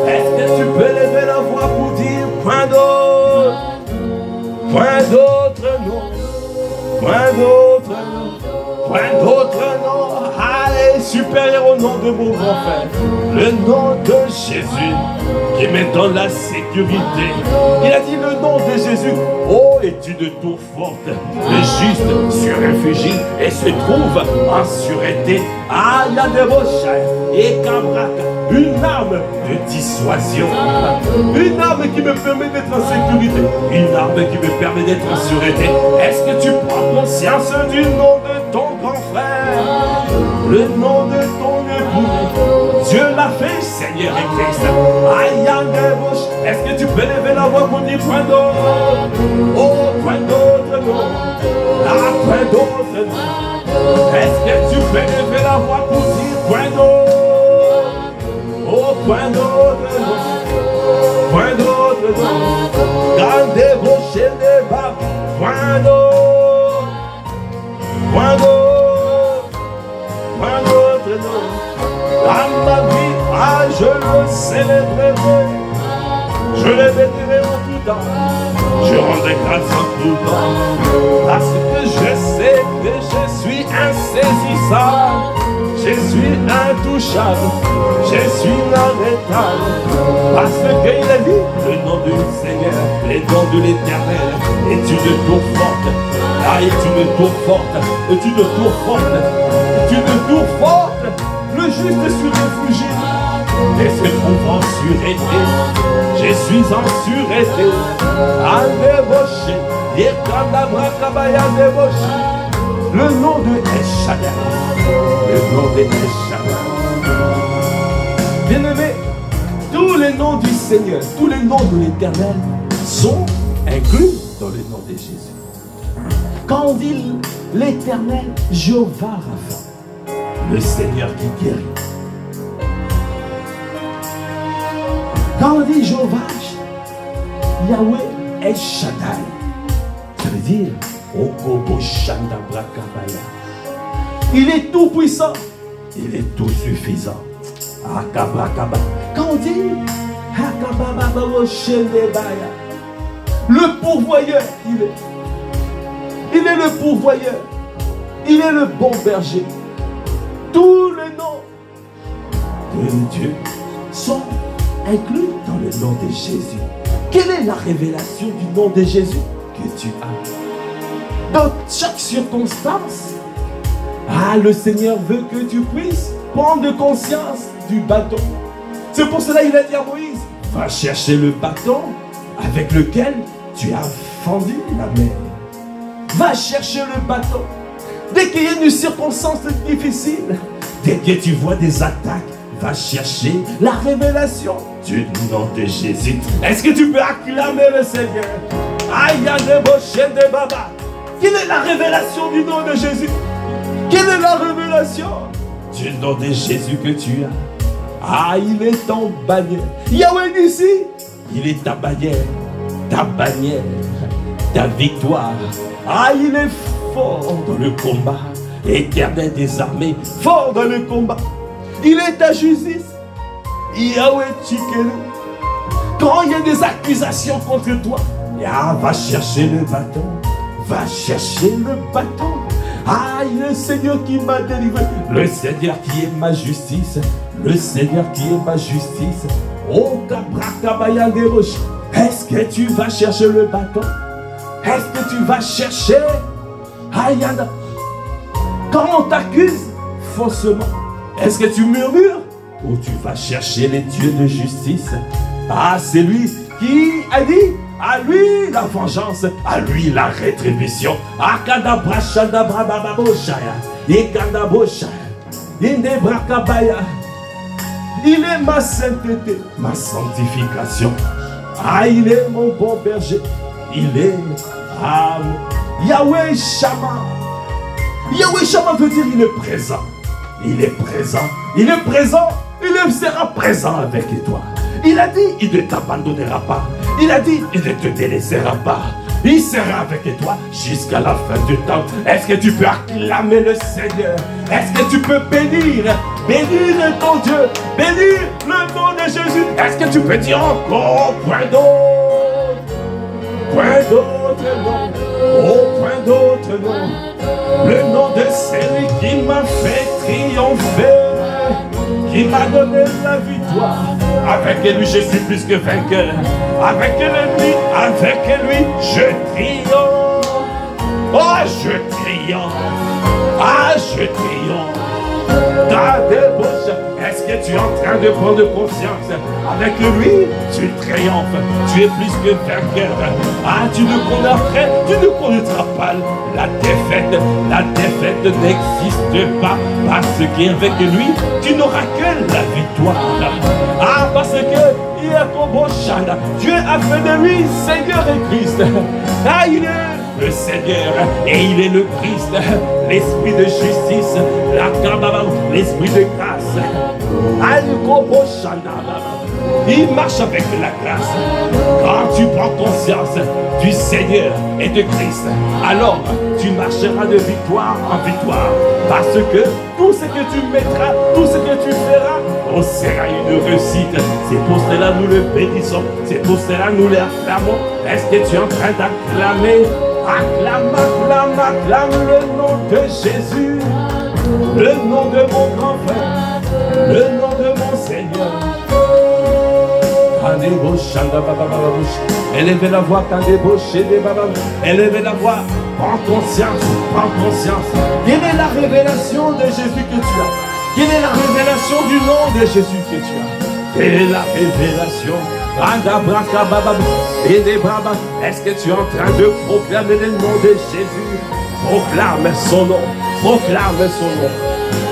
S1: Est-ce que tu peux lever la voix pour dire point d'eau, point d'autre nom, point d'autre nom, point d'autre nom? Allez, supérieur au nom de mon grand frère, le nom de Jésus qui met dans la sécurité. Il a dit le nom de Jésus. Oh, étude de tour forte, le juste se réfugie et se trouve en sûreté. Ah, il y a des mochais et cabraca, une arme de dissuasion, une arme qui me permet d'être en sécurité, une arme qui me permet d'être en sûreté. Est-ce que tu prends conscience du nom de ton grand frère, le nom de ton époux? Dieu l'a fait, Seigneur et Christ. Aïe, est-ce que tu peux lever la voix pour dire point d'autre? Oh, point d'autre nom. Ah, point d'autre nom. Est-ce que tu peux lever la voix pour dire point d'autre? Oh, point d'autre nom. Point d'autre nom. Gardez-vous chez les bas. Point d'autre. Point d'autre. Point d'autre nom. À ma vie, ah, je le célébrerai. Je le bénirai en tout temps. Je rendrai grâce en tout temps. Parce que je sais que je suis insaisissable. Je suis intouchable. Je suis inarrêtable. Parce qu'il a dit le nom du Seigneur, le nom de l'Éternel est une tour forte. Ah, est une tour forte. Est une tour forte. Est une tour forte. Le juste se réfugie et se trouve en sûreté. Je suis en sûreté. Alléboché. Le nom de El Shaddai. Le nom de El Shaddai. Bien-aimé, tous les noms du Seigneur, tous les noms de l'Éternel sont inclus dans le nom de Jésus. Quand on dit l'Éternel, Jéhovah Rapha, le Seigneur qui guérit. Quand on dit Jéhovah, Yahweh El Shaddai, ça veut dire Okobo Shanda Brakabaya. Il est tout puissant, il est tout suffisant. Akabrakaba. Quand on dit Akababa Shendebaya, le pourvoyeur, il est le pourvoyeur, il est le bon berger. Tous les noms de Dieu sont inclus dans le nom de Jésus. Quelle est la révélation du nom de Jésus que tu as? Dans chaque circonstance, le Seigneur veut que tu puisses prendre conscience du bâton. C'est pour cela qu'il a dit à Moïse, va chercher le bâton avec lequel tu as fendu la mer. Va chercher le bâton. Dès qu'il y a une circonstance difficile, dès que tu vois des attaques, va chercher la révélation du nom de Jésus. Est-ce que tu peux acclamer le Seigneur? Aïe, de Baba. Quelle est la révélation du nom de Jésus? Quelle est la révélation du nom de Jésus que tu as? Ah, il est ton bannière. Yahweh ici, il est ta bannière, ta victoire. Ah, il est fort dans le combat, éternel des armées, fort dans le combat. Il est ta justice, Yahweh Tchikelu. Quand il y a des accusations contre toi, ah, va chercher le bâton, va chercher le bâton. Ah, il est le Seigneur qui m'a délivré, le Seigneur qui est ma justice, le Seigneur qui est ma justice. Oh, Kabrakabaya des roches. Est-ce que tu vas chercher le bâton? Est-ce que tu vas chercher Ayana? Quand on t'accuse faussement, est-ce que tu murmures ou tu vas chercher les dieux de justice? Ah, c'est lui qui a dit, à lui la vengeance, à lui la rétribution. Akadabra shadabra bababoshaya, ikadaboshaya, indebrakabaya. Il est ma sainteté, ma sanctification. Ah, il est mon bon berger. Il est Yahweh Shammah. Yahweh Shammah veut dire il est présent. Il est présent. Il est présent. Il sera présent avec toi. Il a dit il ne t'abandonnera pas. Il a dit il ne te délaissera pas. Il sera avec toi jusqu'à la fin du temps. Est-ce que tu peux acclamer le Seigneur? Est-ce que tu peux bénir ton Dieu, bénir le nom de Jésus? Est-ce que tu peux dire encore point d'autre nom, oh point d'autre nom, le nom de celui qui m'a fait triompher, qui m'a donné la victoire. Avec lui je suis plus que vainqueur, avec lui je triomphe. Oh je triomphe, ah je triomphe. Dans des bouches, est-ce que tu es en train de prendre conscience? Avec lui, tu triomphes, tu es plus que vainqueur. Ah, tu ne connaîtras pas la défaite. La défaite n'existe pas, parce qu'avec lui, tu n'auras que la victoire. Ah, parce que Dieu a fait de lui Seigneur et Christ. Ah, il est le Seigneur et il est le Christ, l'esprit de justice, l'esprit de grâce. Il marche avec la grâce. Quand tu prends conscience du Seigneur et de Christ, alors tu marcheras de victoire en victoire, parce que tout ce que tu mettras, tout ce que tu feras, on sera une réussite. C'est pour cela nous le bénissons, c'est pour cela nous l'acclamons. Est-ce que tu es en train d'acclamer? Acclame le nom de Jésus, le nom de mon grand frère, le nom de mon Seigneur. Élevez la voix, élevez la voix, prends conscience. Quelle est la révélation de Jésus que tu as? Quelle est la révélation du nom de Jésus que tu as? Quelle est la révélation? Est-ce que tu es en train de proclamer le nom de Jésus? Proclame son nom, proclame son nom.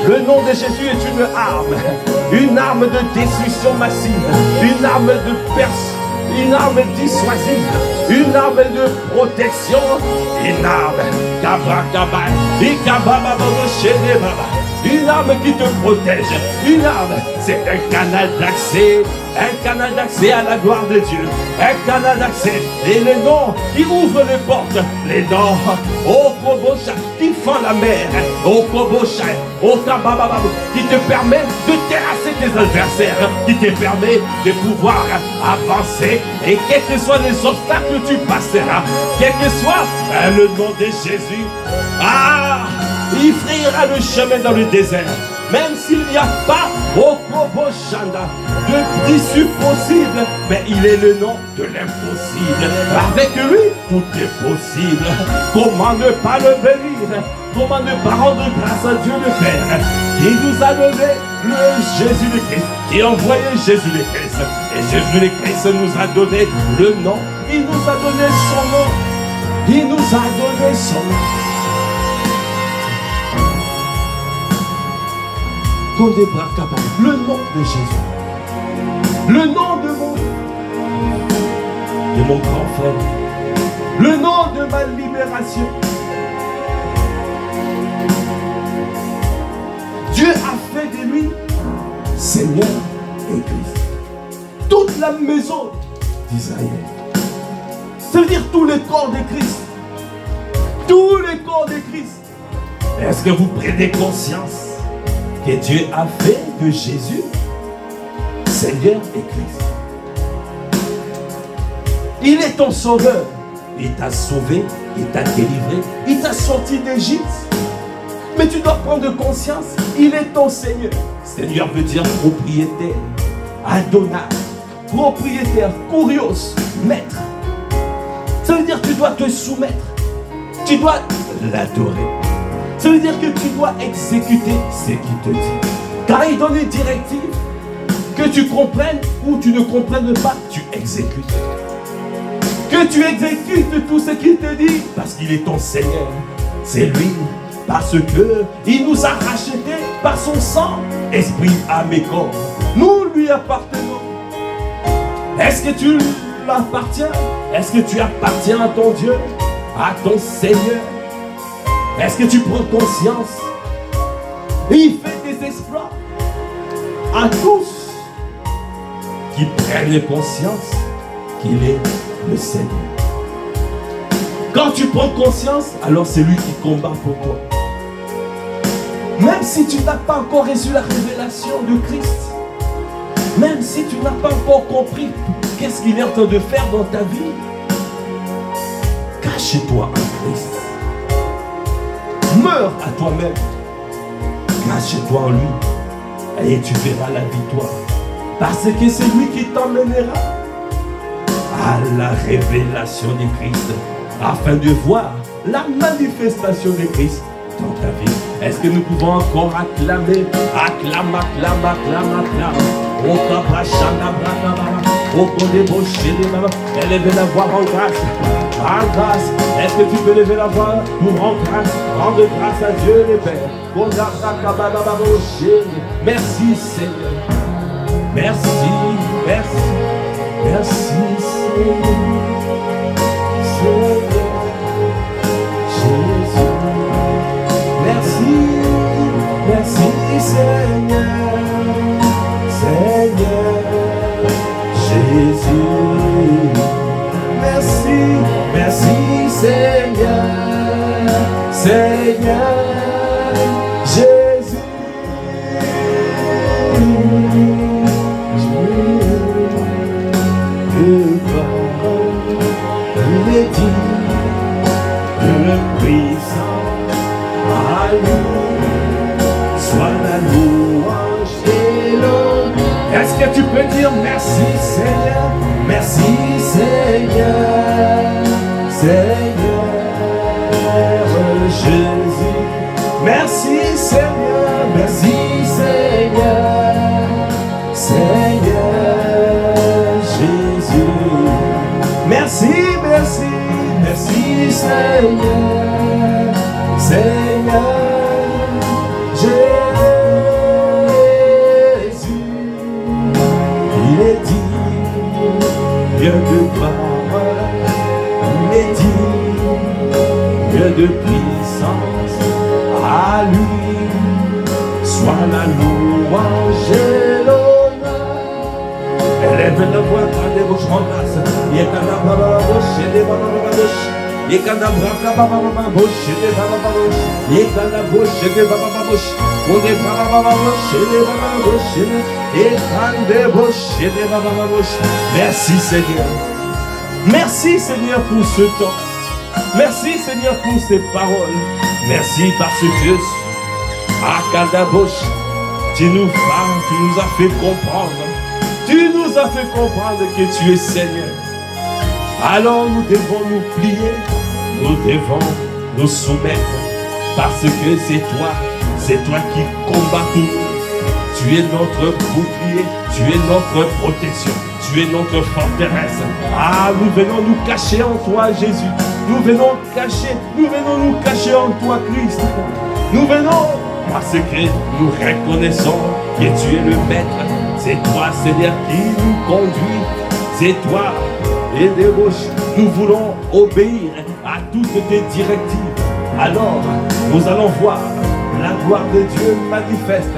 S1: Le nom de Jésus est une arme de destruction massive, une arme de perce, une arme dissuasive, une arme de protection, une arme une arme qui te protège, une arme, c'est un canal d'accès à la gloire de Dieu, un canal d'accès, et les noms qui ouvrent les portes, les noms, oh Kobosha, qui font la mer, oh Kobosha, oh Kabababa, qui te permet de terrasser tes adversaires, qui te permet de pouvoir avancer, et quels que soient les obstacles que tu passeras, quel que soit le nom de Jésus, il frayera le chemin dans le désert. Même s'il n'y a pas d'issue possible, mais il est le nom de l'impossible. Avec lui, tout est possible. Comment ne pas le bénir? Comment ne pas rendre grâce à Dieu le Père qui nous a donné le Jésus le Christ, qui a envoyé Jésus le Christ. Et Jésus le Christ nous a donné le nom. Il nous a donné son nom. Il nous a donné son nom. Le nom de Jésus. Le nom de mon grand frère. Le nom de ma libération. Dieu a fait de lui Seigneur et Christ. Toute la maison d'Israël. Ça veut dire tous les corps de Christ. Tous les corps de Christ. Est-ce que vous prenez conscience que Dieu a fait de Jésus Seigneur et Christ? Il est ton sauveur. Il t'a sauvé, il t'a délivré, il t'a sorti d'Égypte. Mais tu dois prendre conscience, il est ton Seigneur. Seigneur veut dire propriétaire, Adonai, propriétaire, Kurios, maître. Ça veut dire que tu dois te soumettre, tu dois l'adorer. Ça veut dire que tu dois exécuter ce qu'il te dit. Car il donne une directive, que tu comprennes ou tu ne comprennes pas, tu exécutes. Que tu exécutes tout ce qu'il te dit, parce qu'il est ton Seigneur. C'est lui, parce que il nous a rachetés par son sang, esprit, âme et corps. Nous lui appartenons. Est-ce que tu l'appartiens? Est-ce que tu appartiens à ton Dieu, à ton Seigneur? Est-ce que tu prends conscience? Et il fait des exploits à tous qui prennent conscience qu'il est le Seigneur. Quand tu prends conscience, alors c'est lui qui combat pour toi. Même si tu n'as pas encore reçu la révélation de Christ, même si tu n'as pas encore compris qu'est-ce qu'il est en train de faire dans ta vie, cache-toi en Christ. Meurs à toi-même. Cache-toi en lui. Et tu verras la victoire. Parce que c'est lui qui t'emmènera à la révélation de Christ, afin de voir la manifestation de Christ dans ta vie. Est-ce que nous pouvons encore acclamer? Acclame, acclame, acclame, acclame. Élevez la voix en grâce. En grâce. Est-ce que tu peux lever la voix pour rendre grâce? Rendre grâce à Dieu le Père. Merci Seigneur. Merci, merci. Merci Seigneur. Seigneur. Jésus. Merci. Merci Seigneur. Seigneur. Jésus. Merci. Merci Seigneur. Seigneur. Jésus. Il est dit que le puissant à lui soit la louange et l'honneur. Est-ce que tu peux dire merci Seigneur? Merci Seigneur. Seigneur Jésus. Merci Seigneur. Merci Seigneur. Seigneur Jésus. Merci, merci, merci Seigneur. Seigneur Jésus. Il est dit, Dieu de parole. Il est dit, Dieu de puissance. À lui soit la louange et l'honneur. Élève la voix par des bouches en grâce. Merci Seigneur. Merci Seigneur pour ce temps. Merci Seigneur pour ces paroles. Merci parce que tu nous as fait comprendre. Tu nous as fait comprendre que tu es Seigneur. Alors nous devons nous plier, nous devons nous soumettre Parce que c'est toi qui combats pour nous. Tu es notre bouclier, tu es notre protection, tu es notre forteresse. Ah, nous venons nous cacher en toi, Jésus. Nous venons nous cacher en toi, Christ. Nous venons parce que nous reconnaissons que tu es le Maître. C'est toi, Seigneur, qui nous conduit. C'est toi. Et des roches, nous voulons obéir à toutes tes directives. Alors, nous allons voir la gloire de Dieu manifeste,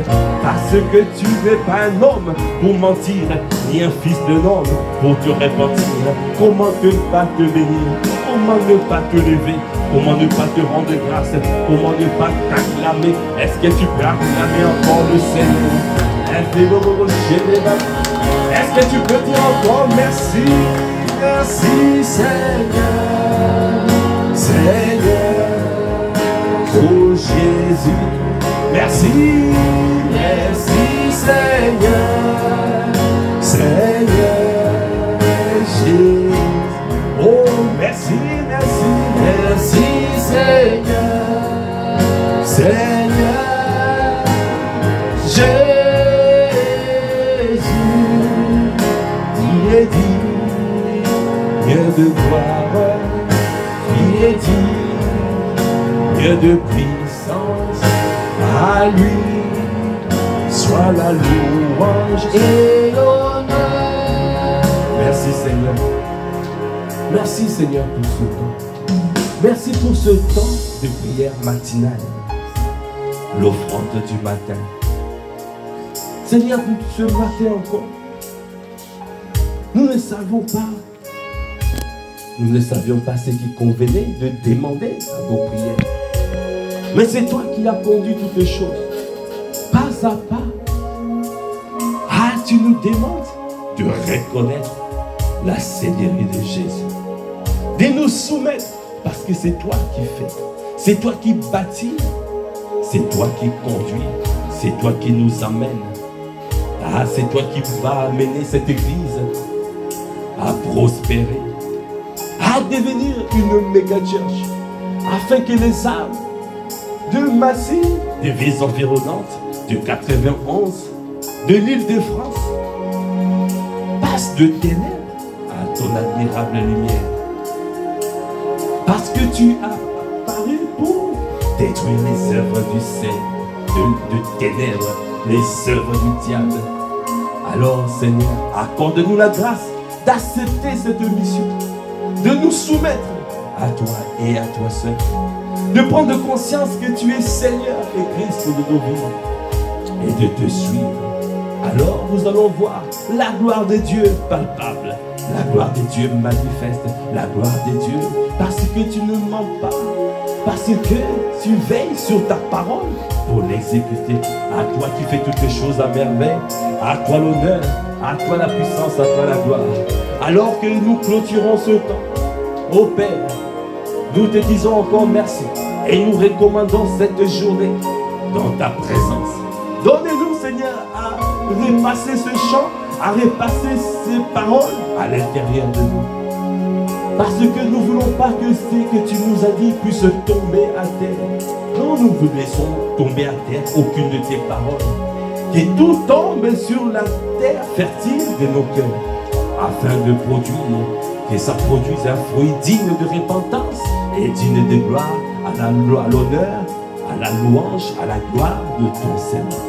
S1: parce que tu n'es pas un homme pour mentir, ni un fils de l'homme pour te repentir. Comment ne pas te bénir? Comment ne pas te lever? Comment ne pas te rendre grâce? Comment ne pas t'acclamer? Est-ce que tu peux acclamer encore le Seigneur? Est-ce que tu peux dire encore merci? Merci Seigneur, Seigneur, oh Jésus, merci, merci Seigneur, Seigneur, Jésus, oh merci, merci, merci Seigneur, Seigneur, Jésus, il est dit. Dieu de gloire, il est dit, Dieu de puissance, à lui soit la louange et l'honneur. Merci Seigneur. Merci Seigneur pour ce temps. Merci pour ce temps de prière matinale, l'offrande du matin. Seigneur, pour ce matin encore, nous ne savons pas. Nous ne savions pas ce qui convenait de demander à vos prières. Mais c'est toi qui as conduit toutes les choses, pas à pas. Ah, tu nous demandes de reconnaître la Seigneurie de Jésus, de nous soumettre, parce que c'est toi qui fais, c'est toi qui bâtis, c'est toi qui conduis, c'est toi qui nous amène. Ah, c'est toi qui vas amener cette église à prospérer, à devenir une méga church, afin que les âmes de Massy, des villes environnantes, de 91, de l'île de France, passent de ténèbres à ton admirable lumière. Parce que tu as apparu pour détruire les œuvres du ciel, de ténèbres, les œuvres du diable. Alors Seigneur, accorde-nous la grâce d'accepter cette mission, de nous soumettre à toi et à toi seul, de prendre conscience que tu es Seigneur et Christ de nos vies et de te suivre. Alors nous allons voir la gloire de Dieu palpable, la gloire de Dieu manifeste, la gloire de Dieu parce que tu ne mens pas, parce que tu veilles sur ta parole pour l'exécuter. À toi qui fais toutes les choses à merveille, à toi l'honneur, à toi la puissance, à toi la gloire. Alors que nous clôturons ce temps, ô Père, nous te disons encore merci et nous recommandons cette journée dans ta présence. Donnez-nous, Seigneur, à repasser ce chant, à repasser ces paroles à l'intérieur de nous. Parce que nous ne voulons pas que ce que tu nous as dit puisse tomber à terre. Non, nous vous laissons tomber à terre aucune de tes paroles. Que tout tombe sur la terre fertile de nos cœurs, afin de produire, que ça produise un fruit digne de repentance et digne de gloire à l'honneur, à la louange, à la gloire de ton Seigneur.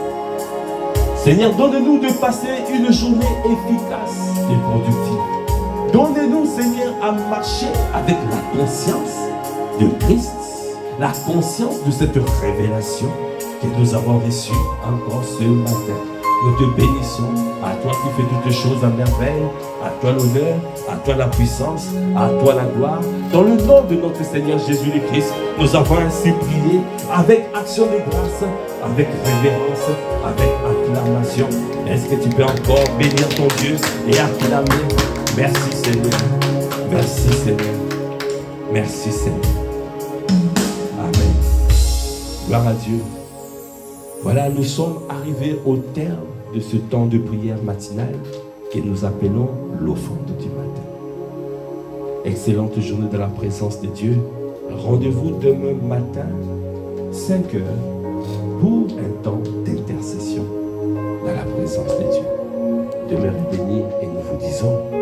S1: Seigneur, donne-nous de passer une journée efficace et productive. Donne-nous, Seigneur, à marcher avec la conscience de Christ, la conscience de cette révélation que nous avons reçue encore ce matin. Nous te bénissons, à toi qui fais toutes choses à merveille, à toi l'honneur, à toi la puissance, à toi la gloire. Dans le nom de notre Seigneur Jésus le Christ, nous avons ainsi prié avec action de grâce, avec révérence, avec acclamation. Est-ce que tu peux encore bénir ton Dieu et acclamer? Merci Seigneur, merci Seigneur, merci Seigneur. Amen. Gloire à Dieu. Voilà, nous sommes arrivés au terme de ce temps de prière matinale que nous appelons l'offrande du matin. Excellente journée de la présence de Dieu. Rendez-vous demain matin, 5 heures pour un temps d'intercession dans la présence de Dieu. Demeurez bénis et nous vous disons